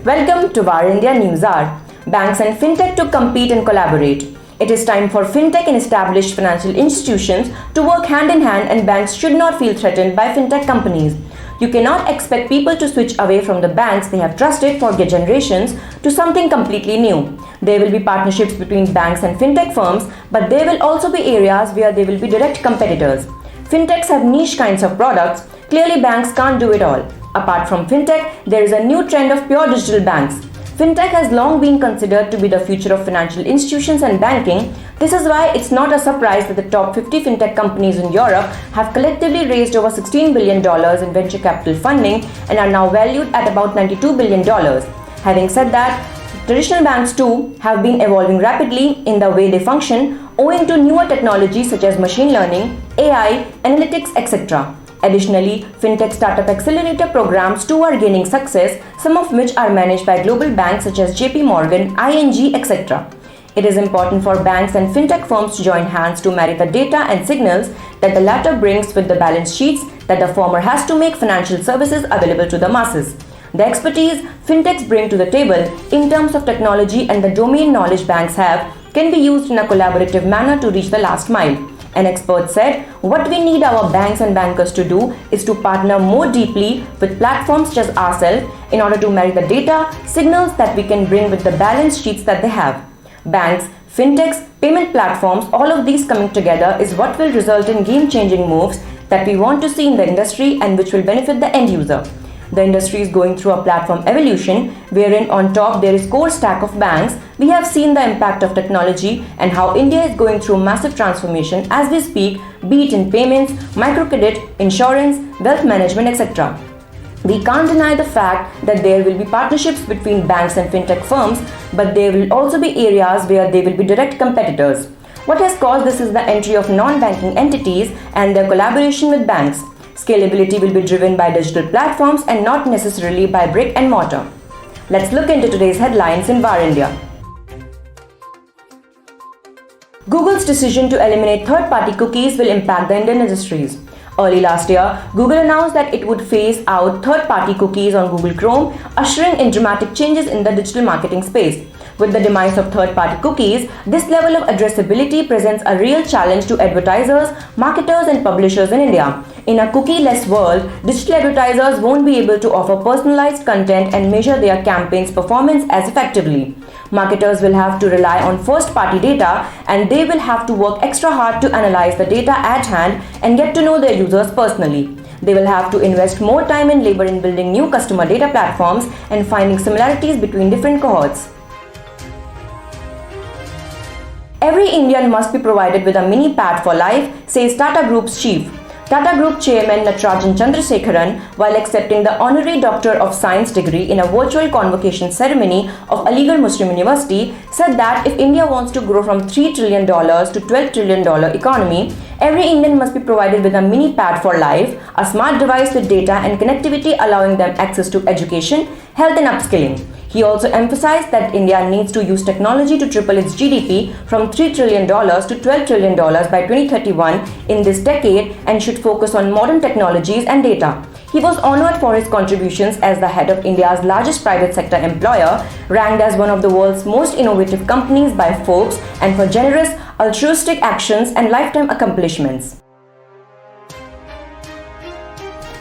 Welcome to VAR India News Hour. Banks and fintech to compete and collaborate. It is time for fintech and established financial institutions to work hand in hand, and banks should not feel threatened by fintech companies. You cannot expect people to switch away from the banks they have trusted for generations to something completely new. There will be partnerships between banks and fintech firms, but there will also be areas where they will be direct competitors. Fintechs have niche kinds of products. Clearly, banks can't do it all. Apart from fintech, there is a new trend of pure digital banks. Fintech has long been considered to be the future of financial institutions and banking. This is why it's not a surprise that the top 50 fintech companies in Europe have collectively raised over $16 billion in venture capital funding and are now valued at about $92 billion. Having said that, traditional banks too have been evolving rapidly in the way they function owing to newer technologies such as machine learning, AI, analytics, etc. Additionally, fintech startup accelerator programs too are gaining success, some of which are managed by global banks such as JP Morgan, ING, etc. It is important for banks and fintech firms to join hands to marry the data and signals that the latter brings with the balance sheets that the former has to make financial services available to the masses. The expertise fintechs bring to the table in terms of technology and the domain knowledge banks have can be used in a collaborative manner to reach the last mile. An expert said, "What we need our banks and bankers to do is to partner more deeply with platforms such as ourselves in order to marry the data, signals that we can bring with the balance sheets that they have." Banks, fintechs, payment platforms, all of these coming together is what will result in game-changing moves that we want to see in the industry and which will benefit the end user. The industry is going through a platform evolution wherein on top there is core stack of banks. We have seen the impact of technology and how India is going through massive transformation as we speak, be it in payments, microcredit, insurance, wealth management, etc. We can't deny the fact that there will be partnerships between banks and fintech firms, but there will also be areas where they will be direct competitors. What has caused this is the entry of non-banking entities and their collaboration with banks. Scalability will be driven by digital platforms and not necessarily by brick and mortar. Let's look into today's headlines in VAR India. Google's decision to eliminate third-party cookies will impact the Indian industries. Early last year, Google announced that it would phase out third-party cookies on Google Chrome, ushering in dramatic changes in the digital marketing space. With the demise of third-party cookies, this level of addressability presents a real challenge to advertisers, marketers, and publishers in India. In a cookie-less world, digital advertisers won't be able to offer personalized content and measure their campaign's performance as effectively. Marketers will have to rely on first-party data, and they will have to work extra hard to analyze the data at hand and get to know their users personally. They will have to invest more time and labor in building new customer data platforms and finding similarities between different cohorts. Every Indian must be provided with a mini pad for life, says Tata Group's chief. Tata Group Chairman Natarajan Chandrasekharan, while accepting the Honorary Doctor of Science degree in a virtual convocation ceremony of Aligarh Muslim University, said that if India wants to grow from $3 trillion to $12 trillion economy, every Indian must be provided with a mini pad for life, a smart device with data and connectivity allowing them access to education, health and upskilling. He also emphasized that India needs to use technology to triple its GDP from $3 trillion to $12 trillion by 2031 in this decade and should focus on modern technologies and data. He was honored for his contributions as the head of India's largest private sector employer, ranked as one of the world's most innovative companies by Forbes, and for generous, altruistic actions and lifetime accomplishments.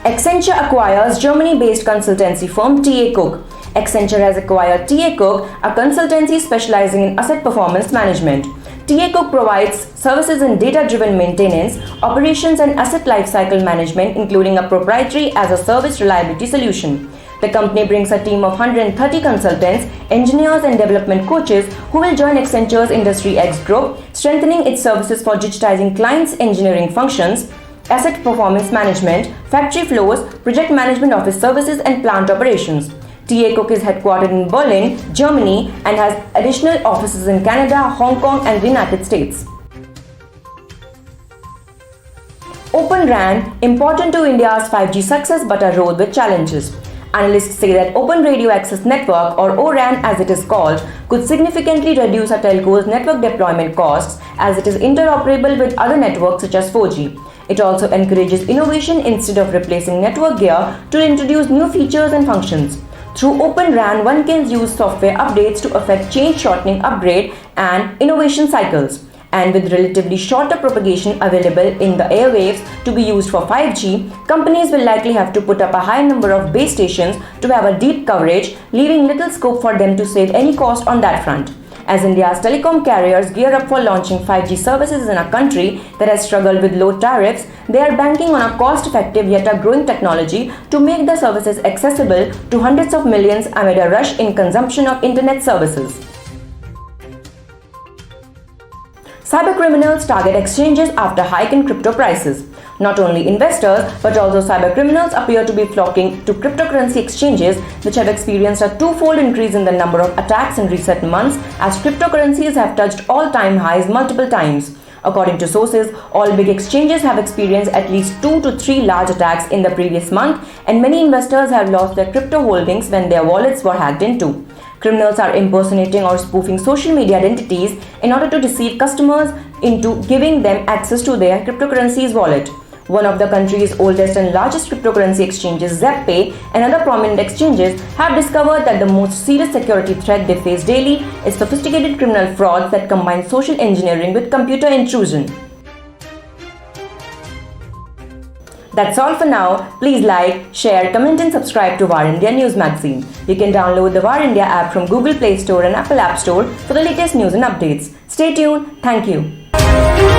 Accenture acquires Germany-based consultancy firm TA Cook. Accenture has acquired TA Cook, a consultancy specializing in asset performance management. TA Cook provides services in data-driven maintenance, operations and asset lifecycle management, including a proprietary as-a-service reliability solution. The company brings a team of 130 consultants, engineers and development coaches who will join Accenture's Industry X group, strengthening its services for digitizing clients' engineering functions, asset performance management, factory floors, project management office services and plant operations. TA Cook is headquartered in Berlin, Germany and has additional offices in Canada, Hong Kong and the United States. Open RAN, important to India's 5G success but a road with challenges. Analysts say that Open Radio Access Network, or ORAN as it is called, could significantly reduce a telco's network deployment costs as it is interoperable with other networks such as 4G. It also encourages innovation instead of replacing network gear to introduce new features and functions. Through Open RAN, one can use software updates to affect change shortening upgrade and innovation cycles. And with relatively shorter propagation available in the airwaves to be used for 5G, companies will likely have to put up a high number of base stations to have a deep coverage, leaving little scope for them to save any cost on that front. As India's telecom carriers gear up for launching 5G services in a country that has struggled with low tariffs, they are banking on a cost-effective yet a growing technology to make the services accessible to hundreds of millions amid a rush in consumption of internet services. Cybercriminals target exchanges after hike in crypto prices. Not only investors but also cybercriminals appear to be flocking to cryptocurrency exchanges, which have experienced a twofold increase in the number of attacks in recent months as cryptocurrencies have touched all-time highs multiple times. According to sources, all big exchanges have experienced at least 2 to 3 large attacks in the previous month, and many investors have lost their crypto holdings when their wallets were hacked into. Criminals are impersonating or spoofing social media identities in order to deceive customers into giving them access to their cryptocurrency's wallet. One of the country's oldest and largest cryptocurrency exchanges, ZebPay, and other prominent exchanges have discovered that the most serious security threat they face daily is sophisticated criminal frauds that combine social engineering with computer intrusion. That's all for now. Please like, share, comment and subscribe to War India News Magazine. You can download the War India app from Google Play Store and Apple App Store for the latest news and updates. Stay tuned. Thank you.